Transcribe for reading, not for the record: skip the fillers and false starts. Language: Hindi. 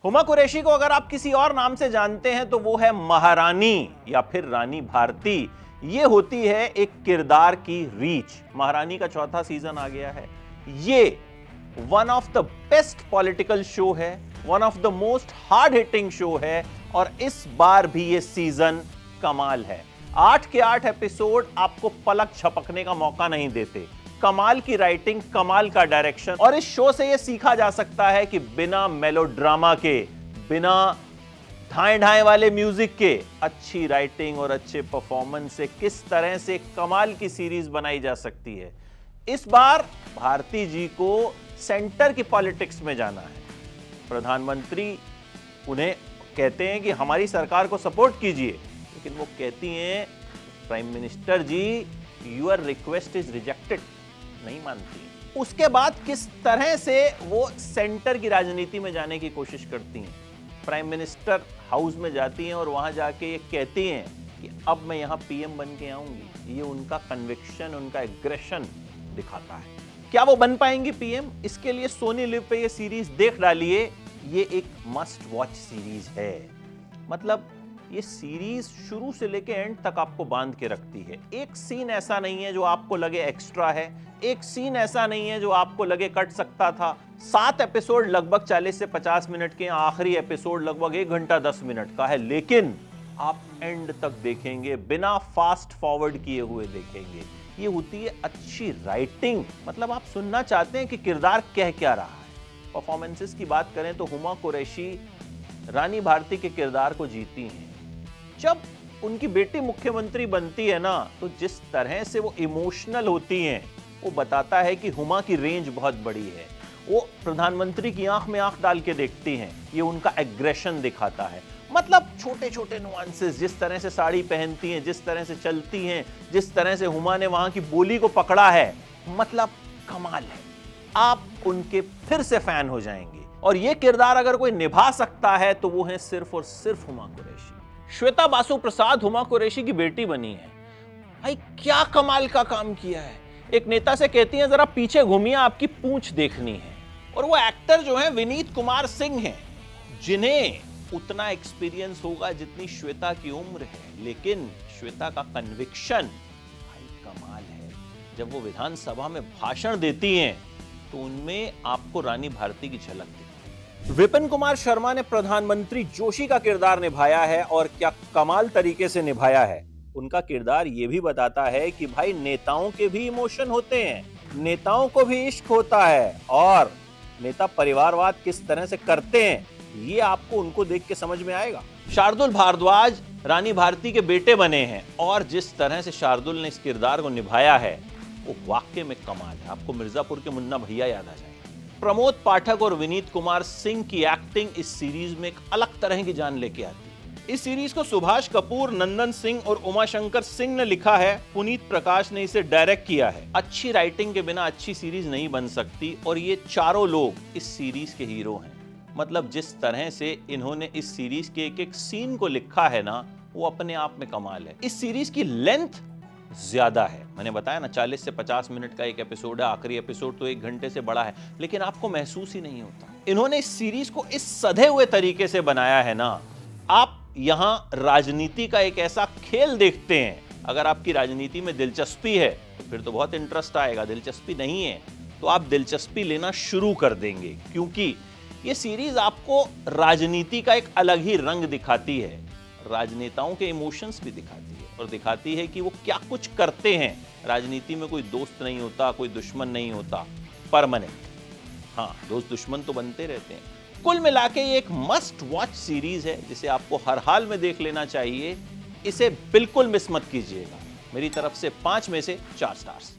हुमा कुरैशी को अगर आप किसी और नाम से जानते हैं तो वो है महारानी या फिर रानी भारती। ये होती है एक किरदार की रीच। महारानी का चौथा सीजन आ गया है। ये one of the best political show है, one of the most hard hitting show है और इस बार भी ये सीजन कमाल है। 8 के 8 एपिसोड आपको पलक झपकने का मौका नहीं देते। कमाल की राइटिंग, कमाल का डायरेक्शन और इस शो से यह सीखा जा सकता है कि बिना मेलोड्रामा के, बिना धाए ढाए वाले म्यूजिक के, अच्छी राइटिंग और अच्छे परफॉर्मेंस से किस तरह से कमाल की सीरीज बनाई जा सकती है। इस बार भारती जी को सेंटर की पॉलिटिक्स में जाना है। प्रधानमंत्री उन्हें कहते हैं कि हमारी सरकार को सपोर्ट कीजिए, लेकिन वो कहती हैं prime minister ji your request is rejected, नहीं मानती। उसके बाद किस तरह से वो सेंटर की राजनीति में जाने की कोशिश करती हैं। प्राइम मिनिस्टर हाउस में जाती हैं और वहां जाके ये कहती हैं कि अब मैं यहां पीएम बन के आऊंगी। ये उनका कन्विक्शन, उनका एग्रेशन दिखाता है। क्या वो बन पाएंगी पीएम? इसके लिए सोनी लिव पे ये सीरीज देख डालिए। ये एक मस्ट वॉच सीरीज है। मतलब ये सीरीज शुरू से लेके एंड तक आपको बांध के रखती है। एक सीन ऐसा नहीं है जो आपको लगे एक्स्ट्रा है, एक सीन ऐसा नहीं है जो आपको लगे कट सकता था। 7 एपिसोड लगभग 40 से 50 मिनट के, आखिरी एपिसोड लगभग 1 घंटा 10 मिनट का है, लेकिन आप एंड तक देखेंगे, बिना फास्ट फॉरवर्ड किए हुए देखेंगे। ये होती है अच्छी राइटिंग। मतलब आप सुनना चाहते हैं कि किरदार कह क्या रहा है। परफॉर्मेंसेस की बात करें तो हुमा कुरैशी रानी भारती के किरदार को जीती हैं। जब उनकी बेटी मुख्यमंत्री बनती है ना, तो जिस तरह से वो इमोशनल होती हैं, वो बताता है कि हुमा की रेंज बहुत बड़ी है। वो प्रधानमंत्री की आंख में आंख डाल के देखती हैं। ये उनका एग्रेशन दिखाता है। मतलब छोटे छोटे नुआंसेस, जिस तरह से साड़ी पहनती हैं, जिस तरह से चलती हैं, जिस तरह से हुमा ने वहां की बोली को पकड़ा है, मतलब कमाल है। आप उनके फिर से फैन हो जाएंगे। और ये किरदार अगर कोई निभा सकता है तो वो है सिर्फ और सिर्फ हुमा कुरैशी। श्वेता बासु प्रसाद हुमा कुरैशी की बेटी बनी है। भाई क्या कमाल का काम किया है। एक नेता से कहती हैं जरा पीछे घूमिए, आपकी पूंछ देखनी है। और वो एक्टर जो है विनीत कुमार सिंह हैं, जिन्हें उतना एक्सपीरियंस होगा जितनी श्वेता की उम्र है, लेकिन श्वेता का कन्विक्शन भाई कमाल है। जब वो विधानसभा में भाषण देती हैं तो उनमें आपको रानी भारती की झलक दिखती है। विपिन कुमार शर्मा ने प्रधानमंत्री जोशी का किरदार निभाया है और क्या कमाल तरीके से निभाया है। उनका किरदार यह भी बताता है कि भाई नेताओं के भी इमोशन होते हैं, नेताओं को भी इश्क होता है और नेता परिवारवाद किस तरह से करते हैं, ये आपको उनको देख के समझ में आएगा। शार्दुल भारद्वाज रानी भारती के बेटे बने हैं और जिस तरह से शार्दुल ने इस किरदार को निभाया है वो वाकई में कमाल है। आपको मिर्जापुर के मुन्ना भैया याद आ जाएगा। प्रमोद पाठक और विनीत कुमार सिंह की एक्टिंग इस सीरीज में एक अलग तरह की जान लेके आती है। इस सीरीज को सुभाष कपूर, नंदन सिंह और उमाशंकर सिंह ने लिखा है। पुनीत प्रकाश ने इसे डायरेक्ट किया है। अच्छी राइटिंग के बिना अच्छी सीरीज नहीं बन सकती और ये चारों लोग इस सीरीज के हीरो हैं। मतलब जिस तरह से इन्होंने इस सीरीज के एक एक सीन को लिखा है ना, वो अपने आप में कमाल है। इस सीरीज की लेंथ ज्यादा है। मैंने बताया ना 40 से 50 मिनट का एक एपिसोड है। आखिरी एपिसोड तो 1 घंटे से बड़ा है, लेकिन आपको महसूस ही नहीं होता। इन्होंने इस सीरीज को इस सधे हुए तरीके से बनाया है ना, आप यहां राजनीति का एक ऐसा खेल देखते हैं। अगर आपकी राजनीति में दिलचस्पी है तो फिर तो बहुत इंटरेस्ट आएगा। दिलचस्पी नहीं है तो आप दिलचस्पी लेना शुरू कर देंगे, क्योंकि ये सीरीज आपको राजनीति का एक अलग ही रंग दिखाती है। राजनेताओं के इमोशंस भी दिखाती है और दिखाती है कि वो क्या कुछ करते हैं। राजनीति में कोई दोस्त नहीं होता, कोई दुश्मन नहीं होता परमानेंट। हाँ, दोस्त दुश्मन तो बनते रहते हैं। कुल मिला के ये एक मस्ट वॉच सीरीज है जिसे आपको हर हाल में देख लेना चाहिए। इसे बिल्कुल मिस मत कीजिएगा। मेरी तरफ से 5 में से 4 स्टार्स।